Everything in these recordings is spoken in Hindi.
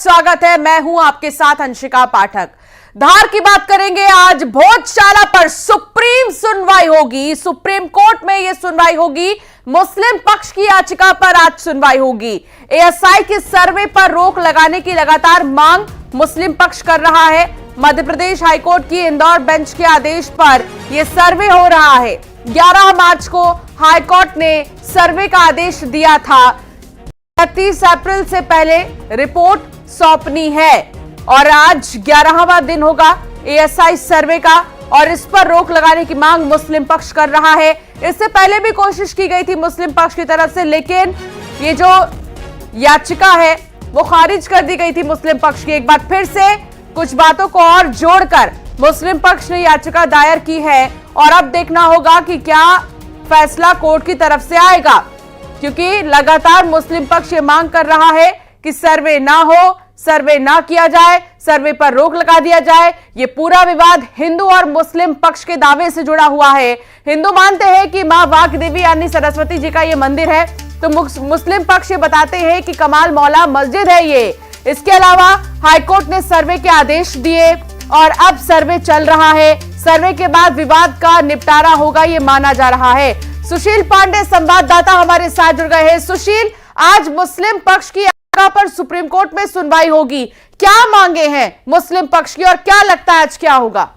स्वागत है। मैं हूं आपके साथ अंशिका पाठक। धार की बात करेंगे। आज भोजशाला पर सुप्रीम सुनवाई होगी। सुप्रीम कोर्ट में यह सुनवाई होगी। मुस्लिम पक्ष की याचिका पर आज सुनवाई होगी। एएसआई के सर्वे पर रोक लगाने की लगातार मांग मुस्लिम पक्ष कर रहा है। मध्य प्रदेश हाईकोर्ट की इंदौर बेंच के आदेश पर यह सर्वे हो रहा है। 11 मार्च को हाईकोर्ट ने सर्वे का आदेश दिया था। 30 अप्रैल से पहले रिपोर्ट सौंपनी है और आज 11वां दिन होगा एएसआई सर्वे का और इस पर रोक लगाने की मांग मुस्लिम पक्ष कर रहा है। इससे पहले भी कोशिश की गई थी मुस्लिम पक्ष की तरफ से, लेकिन ये जो याचिका है वो खारिज कर दी गई थी मुस्लिम पक्ष की। एक बार फिर से कुछ बातों को और जोड़कर मुस्लिम पक्ष ने याचिका दायर की है और अब देखना होगा कि क्या फैसला कोर्ट की तरफ से आएगा, क्योंकि लगातार मुस्लिम पक्ष ये मांग कर रहा है कि सर्वे ना हो, सर्वे ना किया जाए, सर्वे पर रोक लगा दिया जाए। ये पूरा विवाद हिंदू और मुस्लिम पक्ष के दावे से जुड़ा हुआ है। हिंदू मानते हैं कि मां वाक देवी यानी सरस्वती जी का ये मंदिर है, तो मुस्लिम पक्ष ये बताते हैं कि कमाल मौला मस्जिद है ये। इसके अलावा हाईकोर्ट ने सर्वे के आदेश दिए और अब सर्वे चल रहा है। सर्वे के बाद विवाद का निपटारा होगा ये माना जा रहा है। सुशील पांडे संवाददाता हमारे साथ जुड़ गए हैं। सुशील, आज मुस्लिम पक्ष की याचिका पर सुप्रीम कोर्ट में सुनवाई होगी। क्या मांगे हैं मुस्लिम पक्ष की और क्या लगता है आज क्या होगा?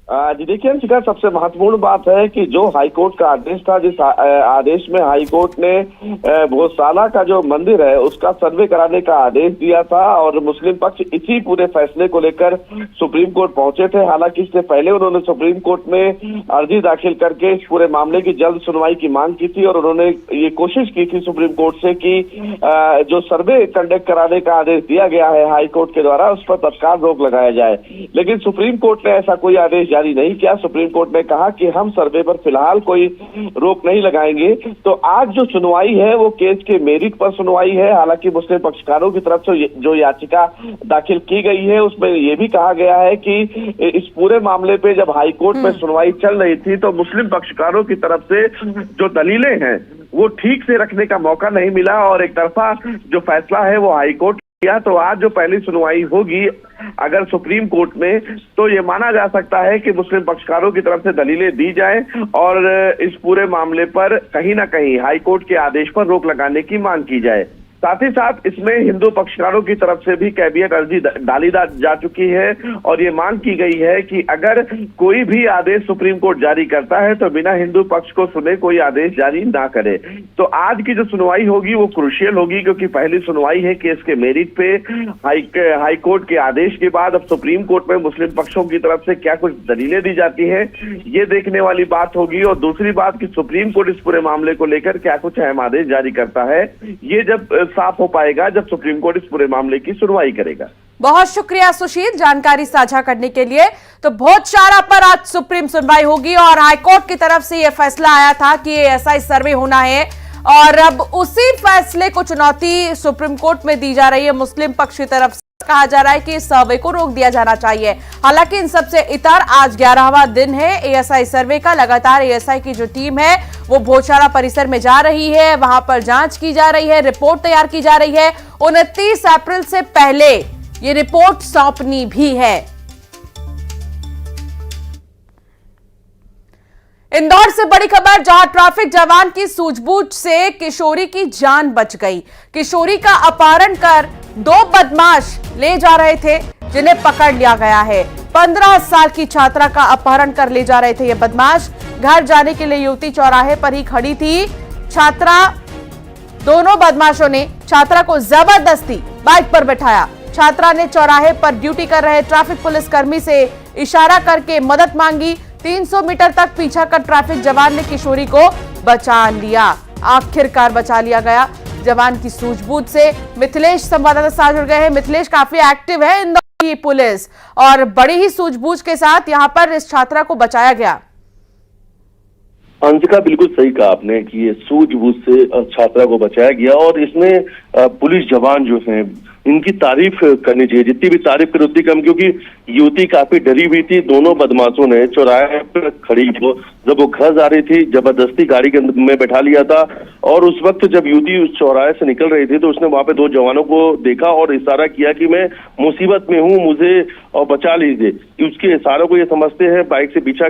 जी देखिए अंशिका, सबसे महत्वपूर्ण बात है कि जो हाईकोर्ट का आदेश था, जिस आदेश में हाईकोर्ट ने भोजशाला का जो मंदिर है उसका सर्वे कराने का आदेश दिया था और मुस्लिम पक्ष इसी पूरे फैसले को लेकर सुप्रीम कोर्ट पहुंचे थे। हालांकि इससे पहले उन्होंने सुप्रीम कोर्ट में अर्जी दाखिल करके इस पूरे मामले की जल्द सुनवाई की मांग की थी और उन्होंने ये कोशिश की थी सुप्रीम कोर्ट से कि जो सर्वे कंडक्ट कराने का आदेश दिया गया है हाईकोर्ट के द्वारा उस पर तत्काल रोक लगाया जाए, लेकिन सुप्रीम कोर्ट ने ऐसा कोई आदेश जारी नहीं किया। सुप्रीम कोर्ट ने कहा कि हम सर्वे पर फिलहाल कोई रोक नहीं लगाएंगे। तो आज जो सुनवाई है वो केस के मेरिट पर सुनवाई है। हालांकि मुस्लिम पक्षकारों की तरफ से जो याचिका दाखिल की गई है उसमें यह भी कहा गया है कि इस पूरे मामले पे जब हाईकोर्ट में सुनवाई चल रही थी तो मुस्लिम पक्षकारों की तरफ से जो दलीलें हैं वो ठीक से रखने का मौका नहीं मिला और एक तरफा जो फैसला है वो हाईकोर्ट किया। तो आज जो पहली सुनवाई होगी अगर सुप्रीम कोर्ट में, तो ये माना जा सकता है कि मुस्लिम पक्षकारों की तरफ से दलीलें दी जाएं और इस पूरे मामले पर कहीं ना कहीं हाईकोर्ट के आदेश पर रोक लगाने की मांग की जाए। साथ ही साथ इसमें हिंदू पक्षकारों की तरफ से भी कैबिनेट अर्जी डाली जा चुकी है और ये मांग की गई है कि अगर कोई भी आदेश सुप्रीम कोर्ट जारी करता है तो बिना हिंदू पक्ष को सुने कोई आदेश जारी ना करे। तो आज की जो सुनवाई होगी वो क्रूशियल होगी, क्योंकि पहली सुनवाई है केस के मेरिट पे। हाईकोर्ट के आदेश के बाद अब सुप्रीम कोर्ट में मुस्लिम पक्षों की तरफ से क्या कुछ दलीलें दी जाती है ये देखने वाली बात होगी। और दूसरी बात कि सुप्रीम कोर्ट इस पूरे मामले को लेकर क्या कुछ अहम आदेश जारी करता है ये जब साफ हो पाएगा जब सुप्रीम कोर्ट इस पूरे मामले की सुनवाई करेगा। बहुत शुक्रिया सुशील जानकारी साझा करने के लिए। तो भोजशाला पर आज सुप्रीम सुनवाई होगी और हाईकोर्ट की तरफ से यह फैसला आया था कि एएसआई सर्वे होना है और अब उसी फैसले को चुनौती सुप्रीम कोर्ट में दी जा रही है। मुस्लिम पक्ष की तरफ से कहा जा रहा है कि इस सर्वे को रोक दिया जाना चाहिए। हालांकि इन सबसे इतर आज 11वां दिन है एएसआई सर्वे का। लगातार एएसआई की जो टीम है वो भोजशाला परिसर में जा रही है, वहां पर जांच की जा रही है, रिपोर्ट तैयार की जा रही है। 29 अप्रैल से पहले ये रिपोर्ट सौंपनी भी है। इंदौर से बड़ी खबर, जहां ट्रैफिक जवान की सूझबूझ से किशोरी की जान बच गई। किशोरी का अपहरण कर 2 बदमाश ले जा रहे थे जिन्हें पकड़ लिया गया है। 15 साल की छात्रा का अपहरण कर ले जा रहे थे ये बदमाश। घर जाने के लिए युवती चौराहे पर ही खड़ी थी। दोनों बदमाशों ने छात्रा को जबरदस्ती बाइक पर बैठाया। छात्रा ने चौराहे पर ड्यूटी कर रहे ट्रैफिक पुलिस कर्मी से इशारा करके मदद मांगी। 300 मीटर तक पीछा कर ट्रैफिक जवान ने किशोरी को बचा लिया। आखिरकार बचा लिया गया जवान की सूझबूझ से। मिथिलेश संवाददाता साथ जुड़ गए हैं। मिथिलेश, काफी एक्टिव है इंदौर की पुलिस और बड़ी ही सूझबूझ के साथ यहां पर इस छात्रा को बचाया गया। अंशिका, बिल्कुल सही कहा आपने कि ये सूझबूझ से छात्रा को बचाया गया और इसमें पुलिस जवान जो हैं इनकी तारीफ करनी चाहिए, जितनी भी तारीफ करें उतनी कम, क्योंकि युवती काफी डरी हुई थी। दोनों बदमाशों ने चौराहे पर खड़ी जब वो घर जा रही थी, जबरदस्ती गाड़ी में बैठा लिया था, और उस वक्त जब युवती उस चौराहे से निकल रही थी तो उसने वहां पे दो जवानों को देखा और इशारा किया कि मैं मुसीबत में हूं, मुझे और बचा लीजिए। उसके इशारों को ये समझते हैं, बाइक से पीछा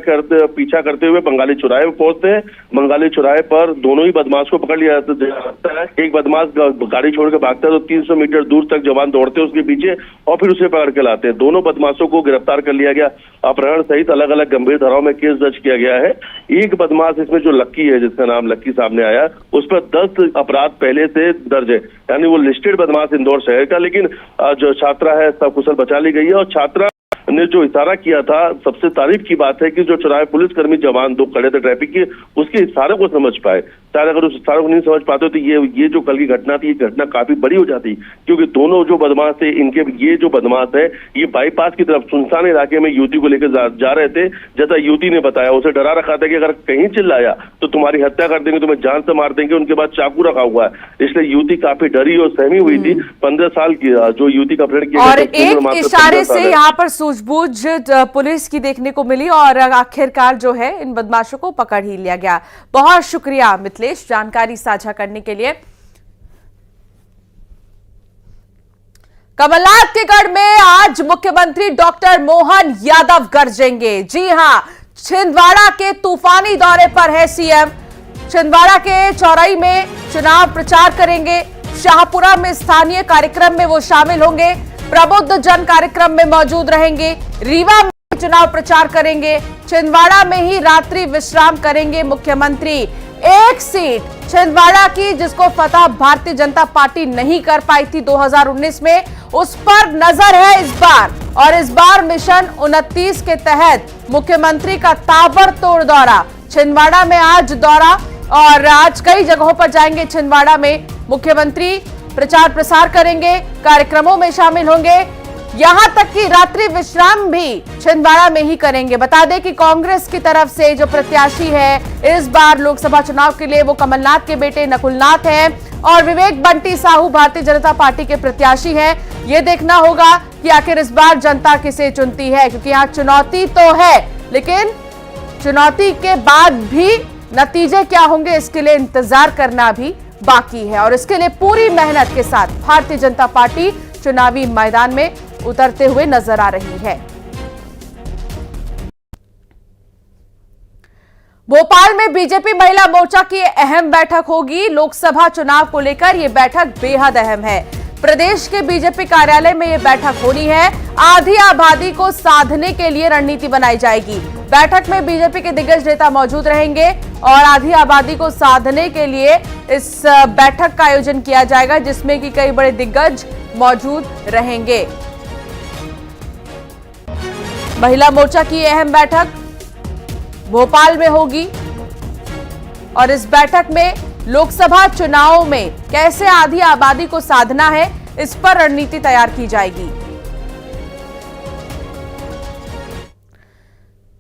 करते हुए बंगाली चौराहे पर पहुंचते हैं। बंगाली चौराहे पर दोनों ही बदमाश को पकड़ लिया जाता है। एक बदमाश गाड़ी छोड़ के भागता है तो 300 मीटर दूर तक जवान दौड़ते हैं उसके पीछे और फिर उसे पकड़ के लाते हैं। दोनों बदमाशों को गिरफ्तार कर लिया गया। अपहरण सहित अलग अलग गंभीर धाराओं में केस दर्ज किया गया है। एक बदमाश इसमें जो लक्की है, जिसका नाम लक्की सामने आया, उस पर 10 अपराध पहले से दर्ज है, यानी वो लिस्टेड बदमाश इंदौर शहर का। लेकिन जो छात्रा है सकुशल बचा ली गई है। और छात्रा ने जो इशारा किया था, सबसे तारीफ की बात है कि जो चौराहे पुलिसकर्मी जवान दो खड़े थे ट्रैफिक के, उसके इशारों को समझ पाए। शायद अगर उस इशारों को नहीं समझ पाते तो ये जो कल की घटना थी, ये घटना काफी बड़ी हो जाती, क्योंकि दोनों जो बदमाश थे, इनके ये जो बदमाश है, ये बाईपास की तरफ सुनसान इलाके में युवती को लेकर जा रहे थे। जैसा युवती ने बताया, उसे डरा रखा था कि अगर कहीं चिल्लाया तो तुम्हारी हत्या कर देंगे, तुम्हें जान से मार देंगे। उनके बाद चाकू रखा हुआ है, इसलिए युवती काफी डरी और सहमी हुई थी। 15 साल की जो युवती का अपहरण किया, और एक इशारे से यहाँ पर सूझबूझ पुलिस की देखने को मिली और आखिरकार जो है इन बदमाशों को पकड़ ही लिया गया। बहुत शुक्रिया मिथिलेश जानकारी साझा करने के लिए। कमलनाथ के गढ़ में आज मुख्यमंत्री डॉक्टर मोहन यादव गरजेंगे। जी हां, छिंदवाड़ा के तूफानी दौरे पर है सीएम। छिंदवाड़ा के चौराई में चुनाव प्रचार करेंगे। शाहपुरा में स्थानीय कार्यक्रम में वो शामिल होंगे। प्रबुद्ध जन कार्यक्रम में मौजूद रहेंगे। रीवा में चुनाव प्रचार करेंगे। छिंदवाड़ा में ही रात्रि विश्राम करेंगे मुख्यमंत्री। एक सीट छिंदवाड़ा की जिसको फतह भारतीय जनता पार्टी नहीं कर पाई थी 2019 में, उस पर नजर है इस बार। और इस बार मिशन 29 के तहत मुख्यमंत्री का ताबड़तोड़ दौरा। छिंदवाड़ा में आज दौरा और आज कई जगहों पर जाएंगे। छिंदवाड़ा में मुख्यमंत्री प्रचार प्रसार करेंगे, कार्यक्रमों में शामिल होंगे, यहां तक कि रात्रि विश्राम भी छिंदवाड़ा में ही करेंगे। बता दें कि कांग्रेस की तरफ से जो प्रत्याशी है इस बार लोकसभा चुनाव के लिए, वो कमलनाथ के बेटे नकुलनाथ हैं और विवेक बंटी साहू भारतीय जनता पार्टी के प्रत्याशी हैं। ये देखना होगा कि आखिर इस बार जनता किसे चुनती है, क्योंकि यहाँ चुनौती तो है, लेकिन चुनौती के बाद भी नतीजे क्या होंगे इसके लिए इंतजार करना भी बाकी है। और इसके लिए पूरी मेहनत के साथ भारतीय जनता पार्टी चुनावी मैदान में उतरते हुए नजर आ रही है। भोपाल में बीजेपी महिला मोर्चा की अहम बैठक होगी। लोकसभा चुनाव को लेकर यह बैठक बेहद अहम है। प्रदेश के बीजेपी कार्यालय में यह बैठक होनी है। आधी आबादी को साधने के लिए रणनीति बनाई जाएगी। बैठक में बीजेपी के दिग्गज नेता मौजूद रहेंगे और आधी आबादी को साधने के लिए इस बैठक का आयोजन किया जाएगा, जिसमें कि कई बड़े दिग्गज मौजूद रहेंगे। महिला मोर्चा की अहम बैठक भोपाल में होगी और इस बैठक में लोकसभा चुनाव में कैसे आधी आबादी को साधना है, इस पर रणनीति तैयार की जाएगी।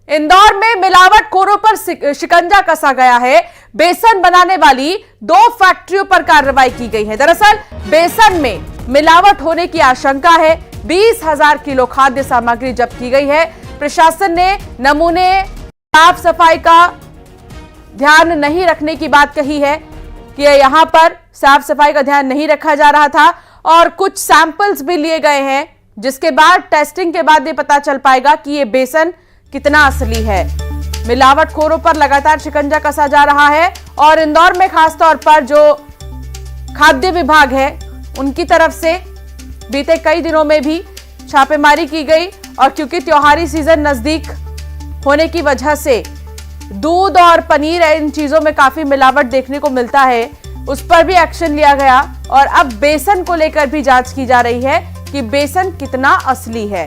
इंदौर में मिलावटखोरों पर शिकंजा कसा गया है। बेसन बनाने वाली 2 फैक्ट्रियों पर कार्रवाई की गई है। दरअसल बेसन में मिलावट होने की आशंका है। 20,000 किलो खाद्य सामग्री जब्त की गई है। प्रशासन ने नमूने साफ सफाई का ध्यान नहीं रखने की बात कही है कि यहां पर साफ सफाई का ध्यान नहीं रखा जा रहा था और कुछ सैंपल्स भी लिए गए हैं, जिसके बाद टेस्टिंग के बाद ये पता चल पाएगा कि ये बेसन कितना असली है। मिलावटखोरों पर लगातार शिकंजा कसा जा रहा है और इंदौर में खासतौर पर जो खाद्य विभाग है उनकी तरफ से बीते कई दिनों में भी छापेमारी की गई और क्योंकि त्योहारी सीजन नजदीक होने की वजह से दूध और पनीर इन चीजों में काफी मिलावट देखने को मिलता है, उस पर भी एक्शन लिया गया और अब बेसन को लेकर भी जांच की जा रही है कि बेसन कितना असली है।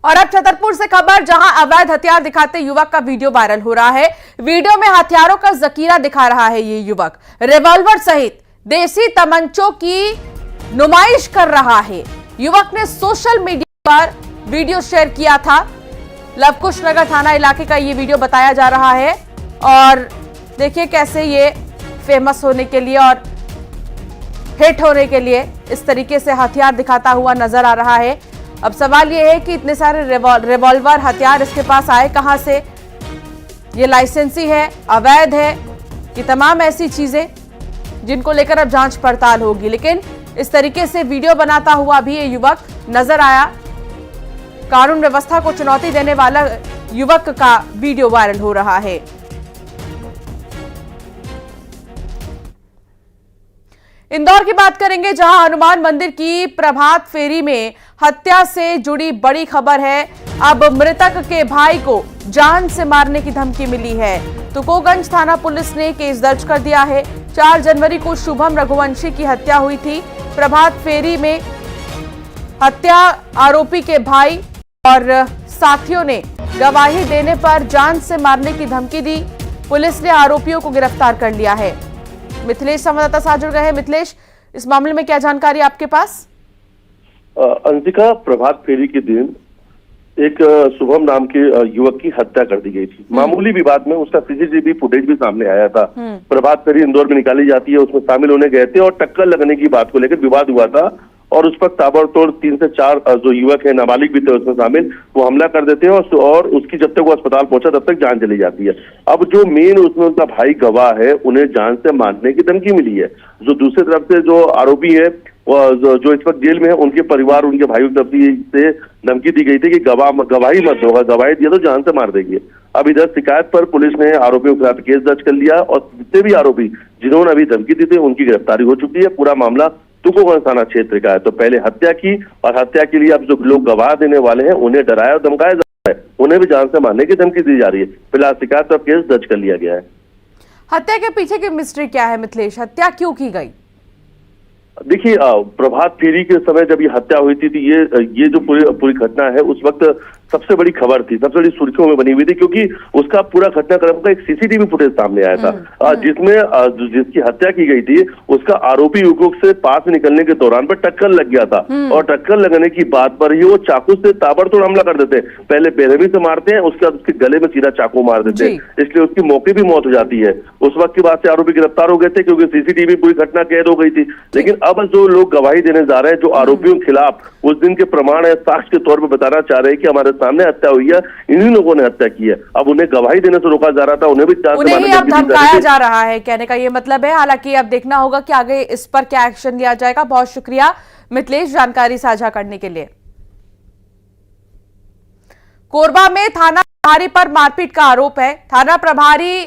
और अब छतरपुर से खबर, जहां अवैध हथियार दिखाते युवक का वीडियो वायरल हो रहा है। वीडियो में हथियारों का जखीरा दिखा रहा है ये युवक। रिवॉल्वर सहित देसी तमंचों की नुमाइश कर रहा है। युवक ने सोशल मीडिया पर वीडियो शेयर किया था। लवकुश नगर थाना इलाके का ये वीडियो बताया जा रहा है और देखिए कैसे ये फेमस होने के लिए और हिट होने के लिए इस तरीके से हथियार दिखाता हुआ नजर आ रहा है। अब सवाल ये है कि इतने सारे रिवॉल्वर हथियार इसके पास आए कहां से? ये लाइसेंसी है, अवैध है, ये तमाम ऐसी चीजें जिनको लेकर अब जांच पड़ताल होगी। लेकिन इस तरीके से वीडियो बनाता हुआ भी ये युवक नजर आया। कानून व्यवस्था को चुनौती देने वाला युवक का वीडियो वायरल हो रहा है। इंदौर की बात करेंगे, जहां हनुमान मंदिर की प्रभात फेरी में हत्या से जुड़ी बड़ी खबर है। अब मृतक के भाई को जान से मारने की धमकी मिली है। तुकोगंज थाना पुलिस ने केस दर्ज कर दिया है। 4 जनवरी को शुभम रघुवंशी की हत्या हुई थी। प्रभात फेरी में हत्या आरोपी के भाई और साथियों ने गवाही देने पर जान से मारने की धमकी दी। पुलिस ने आरोपियों को गिरफ्तार कर लिया है। मिथिलेश संवाददाता साथ जुड़ गए हैं। मिथिलेश, इस मामले में क्या जानकारी आपके पास? अंशिका, प्रभात फेरी के दिन एक शुभम नाम के युवक की हत्या कर दी गई थी। मामूली विवाद में उसका सीसीटीवी फुटेज भी सामने आया था। प्रभात फेरी इंदौर में निकाली जाती है, उसमें शामिल होने गए थे और टक्कर लगने की बात को लेकर विवाद हुआ था और उस पर ताबड़तोड़ 3 से 4 जो युवक है, नाबालिग भी थे उसमें शामिल, वो हमला कर देते हैं और उसकी जब तक वो अस्पताल पहुंचा तब तक जान चली जाती है। अब जो मेन उसमें उनका भाई गवाह है, उन्हें जान से मारने की धमकी मिली है। जो दूसरी तरफ से जो आरोपी है जो इस वक्त जेल में है, उनके परिवार, उनके भाइयों की तरफ से धमकी दी गई थी कि गवाही मत दोगा, गवाही दिया तो जान से मार देगी। अब इधर शिकायत पर पुलिस ने आरोपियों के खिलाफ केस दर्ज कर लिया और जितने भी आरोपी जिन्होंने अभी धमकी दी थी उनकी गिरफ्तारी हो चुकी है। पूरा मामला तुकोगंज थाना क्षेत्र का है। तो पहले हत्या की और हत्या के लिए अब जो लोग गवाह देने वाले हैं उन्हें डराया और धमकाया जा रहा है, उन्हें भी जान से मारने की धमकी दी जा रही है। फिलहाल शिकायत पर केस दर्ज कर लिया गया है। हत्या के पीछे की मिस्ट्री क्या है मिथिलेश? हत्या क्यों की गई? देखिए, प्रभात फेरी के समय जब ये हत्या हुई थी तो ये जो पूरी घटना है उस वक्त सबसे बड़ी खबर थी, सबसे बड़ी सुर्खियों में बनी हुई थी, क्योंकि उसका पूरा घटनाक्रम का एक सीसीटीवी फुटेज सामने आया था जिसमें जिसकी हत्या की गई थी उसका आरोपी युवक से पास निकलने के दौरान पर टक्कर लग गया था और टक्कर लगने की बात पर ही वो चाकू से ताबड़तोड़ हमला कर देते हैं। पहले बेरहमी से मारते हैं, उसके बाद उसके गले में सीधा चाकू मार देते हैं, इसलिए उसकी मौके भी मौत हो जाती है। उस वक्त के बाद से आरोपी गिरफ्तार हो गए थे क्योंकि सीसीटीवी पूरी घटना कैद हो गई थी। लेकिन अब जो लोग गवाही देने जा रहे हैं, जो आरोपियों के खिलाफ उस दिन के प्रमाण है, साक्ष्य के तौर पर बताना चाह रहे हैं कि हमारे सामने हत्या हुई है, इन्हीं लोगों ने हत्या की है। अब उन्हें गवाही देने से रोका जा रहा था, उन्हें भी अब धमकाया जा रहा है, कहने का ये मतलब है। हालांकि अब देखना होगा कि आगे इस पर क्या एक्शन लिया जाएगा। बहुत शुक्रिया मिथिलेश जानकारी साझा करने के लिए। कोरबा में थाना प्रभारी पर मारपीट का आरोप है। थाना प्रभारी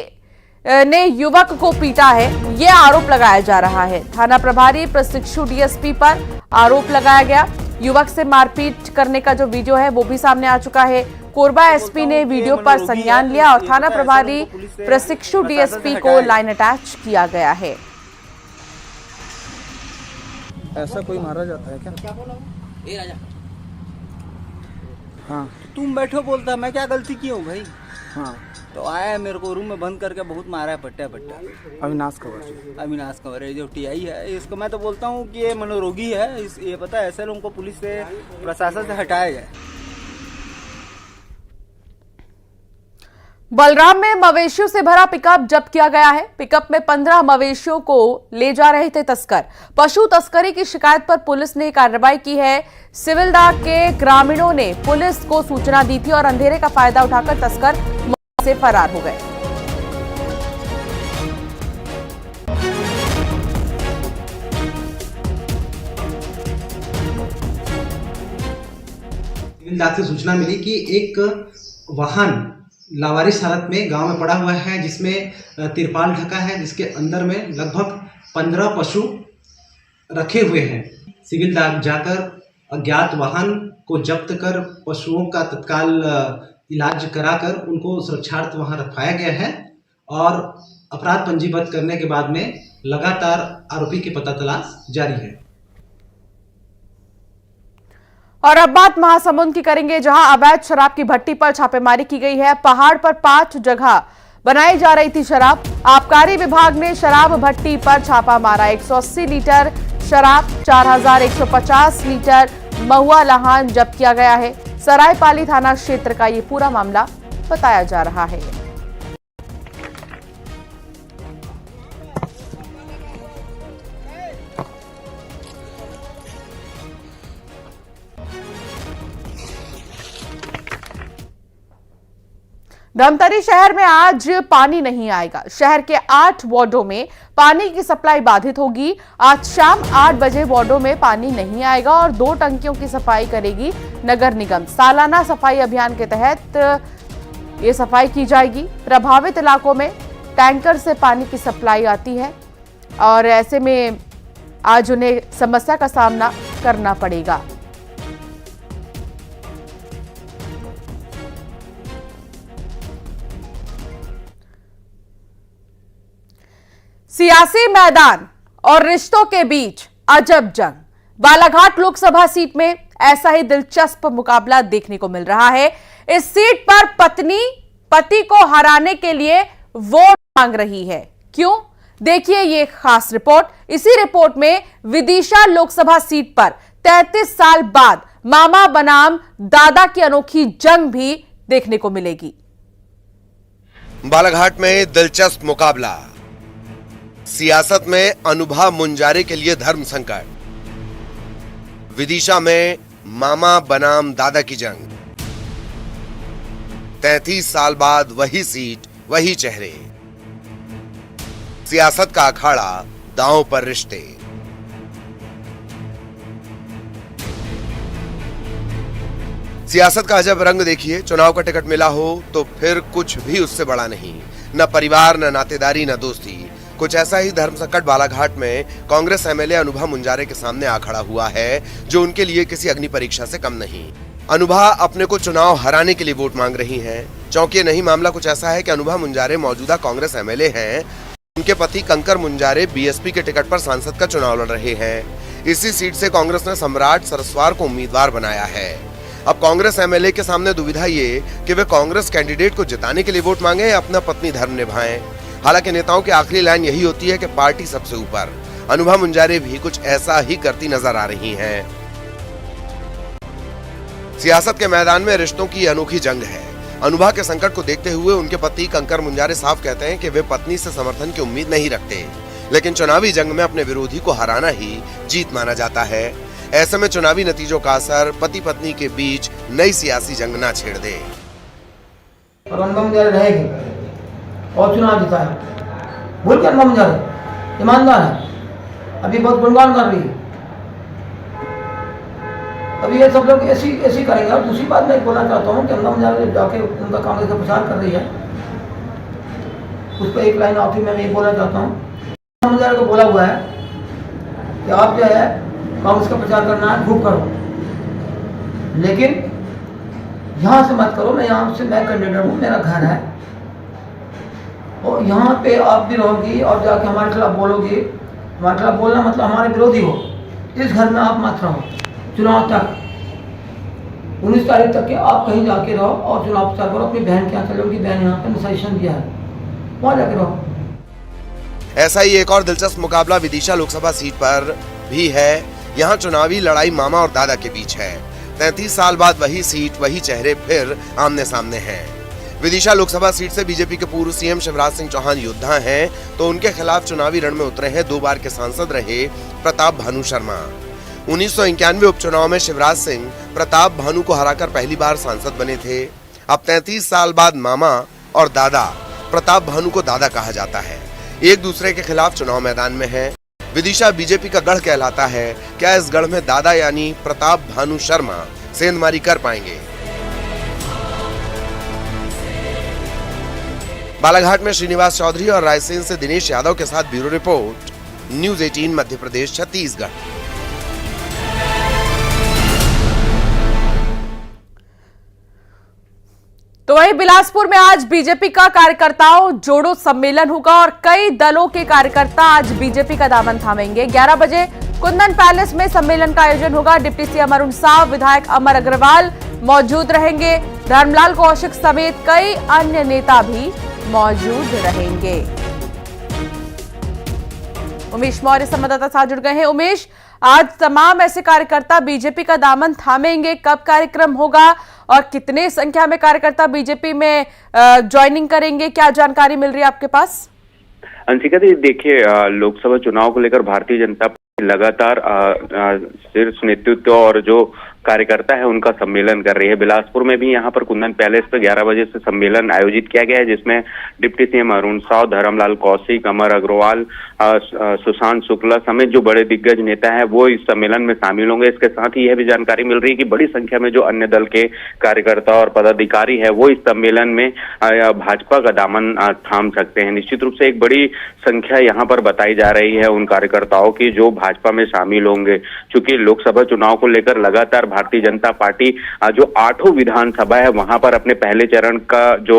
ने युवक को पीटा है, यह आरोप लगाया जा रहा है। थाना प्रभारी प्रशिक्षु डीएसपी पर आरोप लगाया गया। युवक से मारपीट करने का जो वीडियो है वो भी सामने आ चुका है। कोरबा एसपी ने वीडियो पर संज्ञान लिया और थाना प्रभारी प्रशिक्षु डीएसपी को लाइन अटैच किया गया है। ऐसा कोई मारा जाता है क्या? ए राजा, हाँ तुम बैठो, बोलता मैं क्या गलती की हूँ भाई? हाँ, तो आया है मेरे को रूम में बंद करके बहुत मारा है पट्टा। अविनाश कंवर। अविनाश कंवर है जो टीआई है, इसको मैं तो बोलता हूँ कि ये मनोरोगी है। ये पता है, ऐसे लोगों को पुलिस से, प्रशासन से हटाया जाए। बलराम में मवेशियों से भरा पिकअप जब्त किया गया है। पिकअप में 15 मवेशियों को ले जा रहे थे तस्कर। पशु तस्करी की शिकायत पर पुलिस ने कार्रवाई की है। सिविलदाग के ग्रामीणों ने पुलिस को सूचना दी थी और अंधेरे का फायदा उठाकर तस्कर मौके से फरार हो गए। सिविलदाग से सूचना मिली कि एक वाहन लावारिस हालत में गांव में पड़ा हुआ है, जिसमें तिरपाल ढका है, जिसके अंदर में लगभग 15 पशु रखे हुए हैं। सिविलदाग जाकर अज्ञात वाहन को जब्त कर पशुओं का तत्काल इलाज कराकर उनको सुरक्षार्थ वहां रखवाया गया है और अपराध पंजीबद्ध करने के बाद में लगातार आरोपी की पता तलाश जारी है। और अब बात महासमुंद की करेंगे, जहां अवैध शराब की भट्टी पर छापेमारी की गई है। पहाड़ पर 5 जगह बनाई जा रही थी शराब। आबकारी विभाग ने शराब भट्टी पर छापा मारा। 180 लीटर शराब, 4150 लीटर महुआ लहान जब्त किया गया है। सरायपाली थाना क्षेत्र का ये पूरा मामला बताया जा रहा है। धमतरी शहर में आज पानी नहीं आएगा। शहर के 8 वार्डों में पानी की सप्लाई बाधित होगी। आज शाम 8 बजे वार्डों में पानी नहीं आएगा और 2 टंकियों की सफाई करेगी नगर निगम। सालाना सफाई अभियान के तहत ये सफाई की जाएगी। प्रभावित इलाकों में टैंकर से पानी की सप्लाई आती है और ऐसे में आज उन्हें समस्या का सामना करना पड़ेगा। सियासी मैदान और रिश्तों के बीच अजब जंग। बालाघाट लोकसभा सीट में ऐसा ही दिलचस्प मुकाबला देखने को मिल रहा है। इस सीट पर पत्नी पति को हराने के लिए वोट मांग रही है। क्यों? देखिए ये खास रिपोर्ट। इसी रिपोर्ट में विदिशा लोकसभा सीट पर 33 साल बाद मामा बनाम दादा की अनोखी जंग भी देखने को मिलेगी। बालाघाट में दिलचस्प मुकाबला। सियासत में अनुभा मुंजारे के लिए धर्म संकट। विदिशा में मामा बनाम दादा की जंग। 33 साल बाद वही सीट, वही चेहरे। सियासत का अखाड़ा, दांव पर रिश्ते। सियासत का अजब रंग देखिए। चुनाव का टिकट मिला हो तो फिर कुछ भी उससे बड़ा नहीं। न परिवार, न नातेदारी, न दोस्ती। कुछ ऐसा ही धर्म संकट बालाघाट में कांग्रेस एमएलए अनुभा मुंजारे के सामने आ खड़ा हुआ है, जो उनके लिए किसी अग्नि परीक्षा से कम नहीं। अनुभा अपने को चुनाव हराने के लिए वोट मांग रही हैं। चौंकिए नहीं, मामला कुछ ऐसा है कि अनुभा मुंजारे मौजूदा कांग्रेस एमएलए हैं। उनके पति कंकर मुंजारे बीएसपी के टिकट पर सांसद का चुनाव लड़ रहे हैं। इसी सीट से कांग्रेस ने सम्राट सरस्वार को उम्मीदवार बनाया है। अब कांग्रेस एमएलए के सामने दुविधा ये कि वे कांग्रेस कैंडिडेट को जिताने के लिए वोट मांगे या अपना पत्नी धर्म निभाएं। हालांकि नेताओं की आखिरी लाइन यही होती है कि पार्टी सबसे ऊपर। अनुभा मुंजारे भी कुछ ऐसा ही करती नजर आ रही हैं। सियासत के मैदान में रिश्तों की अनोखी जंग है। अनुभा के संकट को देखते हुए उनके पति कंकर मुंजारे साफ कहते हैं कि वे पत्नी से समर्थन की उम्मीद नहीं रखते, लेकिन चुनावी जंग में अपने विरोधी को हराना ही जीत माना जाता है। ऐसे में चुनावी नतीजों का असर पति पत्नी के बीच नई सियासी जंग ना छेड़ दे। और चुनाव जीता है, भूल के अनुभव मुंजारे ईमानदार है, अभी बहुत गुणगान कर रही है। अभी ये सब लोग ऐसी करेंगे। और दूसरी बात मैं बोलना चाहता हूँ कि अनुभव मुंजारे जाके उनका कांग्रेस का प्रचार कर रही है, उस पर एक लाइन आखिर में ये बोलना चाहता हूँ। अनुभव मुंजारे को बोला हुआ है कि आप जो है कांग्रेस का प्रचार करना है, खूब करो, लेकिन यहाँ से मत करो। मैं यहाँ से मैं कैंडिडेट हूँ, मेरा घर है और यहाँ पे आप भी रहोगी और जाके हमारे खिलाफ बोलोगी। हमारे खिलाफ बोलना मतलब हमारे विरोधी हो। इस घर में आप मत रहो चुनाव तक। 19 तारीख तक के आप कहीं जाके रहो और चुनाव प्रचार करो। अपनी बहन के यहाँ चलो, उनकी बहन यहाँ पे सजेशन दिया है, वहाँ जाके रहो। ऐसा ही एक और दिलचस्प मुकाबला विदिशा लोकसभा सीट पर भी है। यहाँ चुनावी लड़ाई मामा और दादा के बीच है। 33 साल बाद वही सीट, वही चेहरे फिर आमने सामने हैं। विदिशा लोकसभा सीट से बीजेपी के पूर्व सीएम शिवराज सिंह चौहान योद्धा हैं, तो उनके खिलाफ चुनावी रण में उतरे हैं 2 बार के सांसद रहे प्रताप भानु शर्मा। 1991 उपचुनाव में शिवराज सिंह प्रताप भानु को हराकर पहली बार सांसद बने थे। अब 33 साल बाद मामा और दादा, प्रताप भानु को दादा कहा जाता है, एक दूसरे के खिलाफ चुनाव मैदान में है। विदिशा बीजेपी का गढ़ कहलाता है। क्या इस गढ़ में दादा यानी प्रताप भानु शर्मा सेंधमारी कर पाएंगे? बालाघाट में श्रीनिवास चौधरी और रायसेन से दिनेश यादव के साथ bureau report, news 18 Madhya Pradesh Chhattisgarh. तो वहीं बिलासपुर में आज बीजेपी का कार्यकर्ताओं जोड़ो सम्मेलन होगा और कई दलों के कार्यकर्ता आज बीजेपी का दामन थामेंगे। 11 बजे कुंदन पैलेस में सम्मेलन का आयोजन होगा। डिप्टी सीएम अरुण साव, विधायक अमर अग्रवाल मौजूद रहेंगे। धर्मलाल कौशिक समेत कई अन्य नेता भी मौजूद रहेंगे। उमेश मौर्य संवाददाता साथ जुड़ गए हैं। उमेश, आज तमाम ऐसे कार्यकर्ता बीजेपी का दामन थामेंगे, कब कार्यक्रम होगा और कितने संख्या में कार्यकर्ता बीजेपी में ज्वाइनिंग करेंगे, क्या जानकारी मिल रही है आपके पास? अंशिका जी, देखिए, लोकसभा चुनाव को लेकर भारतीय जनता पार्टी लगातार शीर्ष नेतृत्व और जो कार्यकर्ता है उनका सम्मेलन कर रही है। बिलासपुर में भी यहाँ पर कुंदन पैलेस पे 11 बजे से सम्मेलन आयोजित किया गया है, जिसमें डिप्टी सीएम अरुण साव, धर्मलाल कौशिक, अमर अग्रवाल, सुशांत शुक्ला समेत जो बड़े दिग्गज नेता है वो इस सम्मेलन में शामिल होंगे। इसके साथ ही यह भी जानकारी मिल रही है कि बड़ी संख्या में जो अन्य दल के कार्यकर्ता और पदाधिकारी है वो इस सम्मेलन में भाजपा का दामन थाम सकते हैं। निश्चित रूप से एक बड़ी संख्या यहाँ पर बताई जा रही है उन कार्यकर्ताओं की जो भाजपा में शामिल होंगे। चूंकि लोकसभा चुनाव को लेकर लगातार भारतीय जनता पार्टी जो 8 विधानसभा है वहां पर अपने पहले चरण का जो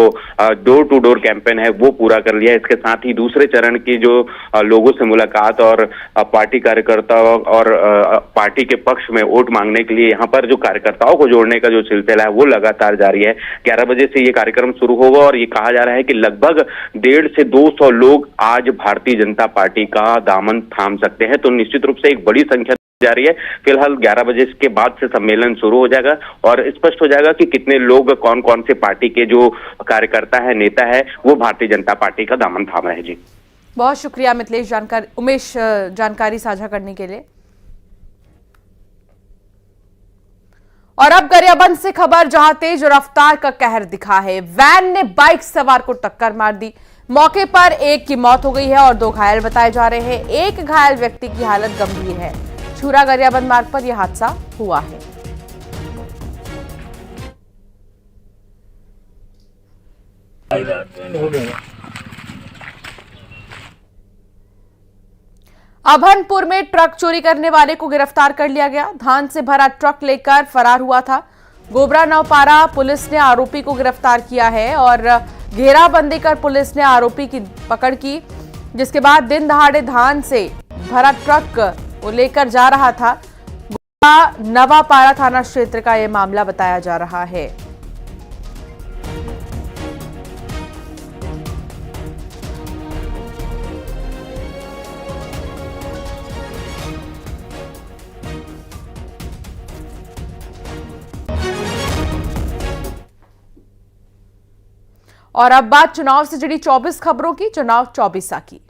डोर टू डोर कैंपेन है वो पूरा कर लिया। इसके साथ ही दूसरे चरण की जो लोगों से मुलाकात और पार्टी कार्यकर्ताओं और पार्टी के पक्ष में वोट मांगने के लिए यहाँ पर जो कार्यकर्ताओं को जोड़ने का जो सिलसिला है वो लगातार जारी है। 11 बजे से ये कार्यक्रम शुरू होगा और ये कहा जा रहा है कि लगभग 150 से 200 लोग आज भारतीय जनता पार्टी का दामन थाम सकते हैं। तो निश्चित रूप से एक बड़ी संख्या जा रही है। फिलहाल 11 बजे के बाद से सम्मेलन शुरू हो जाएगा और स्पष्ट हो जाएगा कि कितने लोग कौन कौन से पार्टी के जो कार्यकर्ता है, नेता है, वो भारतीय जनता पार्टी का दामन थाम रहे। जी बहुत शुक्रिया मिथिलेश उमेश जानकारी साझा करने के लिए। और अब गरियाबंद से खबर, जहां तेज रफ्तार का कहर दिखा है। वैन ने बाइक सवार को टक्कर मार दी। मौके पर एक की मौत हो गई है और 2 घायल बताए जा रहे हैं। एक घायल व्यक्ति की हालत गंभीर है। छुरा गरियाबंद मार्ग पर यह हादसा हुआ है। अभनपुर में ट्रक चोरी करने वाले को गिरफ्तार कर लिया गया। धान से भरा ट्रक लेकर फरार हुआ था। गोबरा नौपारा पुलिस ने आरोपी को गिरफ्तार किया है और घेराबंदी कर पुलिस ने आरोपी की पकड़ की, जिसके बाद दिन दहाड़े धान से भरा ट्रक वो लेकर जा रहा था। गोबरा नवापारा थाना क्षेत्र का यह मामला बताया जा रहा है। और अब बात चुनाव से जुड़ी 24 खबरों की। चुनाव 24 की